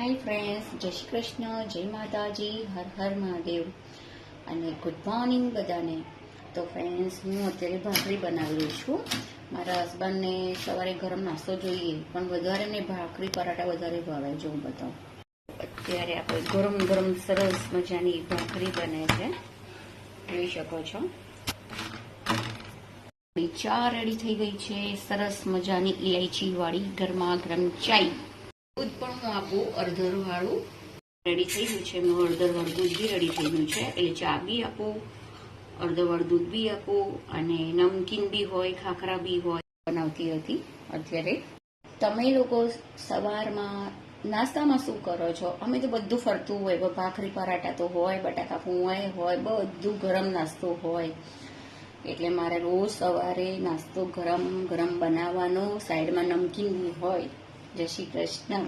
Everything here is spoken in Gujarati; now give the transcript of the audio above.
હાય ફ્રેન્ડ્સ, જય શ્રી કૃષ્ણ, જય માતાજી, હર હર મહાદેવ અને ગુડ મોર્નિંગ બધાને. તો ફ્રેન્ડ્સ, હું અત્યારે ભાખરી બનાવી રહી છું. મારા હસબન્ડને સવારે ગરમ નાસ્તો જોઈએ, પણ વધારે ને ભાખરી પરાઠા વધારે ભાવે. જો હું બતાવું, અત્યારે આપણે ગરમ ગરમ સરસ મજાની ભાખરી બને છે, જોઈ શકો છો. ચા રેડી થઈ ગઈ છે, સરસ મજાની ઇલાયચી વાળી ગરમા ગરમ ચાય. દૂધ પણ હું આપું અડધર વાળું રેડી થઈ ગયું છે. હું અડધર વાળું દૂધ બી રેડી થઈ ગયું છે, એટલે ચા બી આપું, અડધર વાળું દૂધ બી આપું, અને નમકીન બી હોય, ખાખરા બી હોય બનાવતી હતી. અત્યારે તમે લોકો સવારમાં નાસ્તામાં શું કરો છો? અમે તો બધું ફરતું હોય, ભાખરી પરાઠા તો હોય, બટાકા પૂંવાય હોય, બધું ગરમ નાસ્તો હોય. એટલે મારે રોજ સવારે નાસ્તો ગરમ ગરમ બનાવવાનો, સાઈડમાં નમકીન બી હોય. જય શ્રી કૃષ્ણ.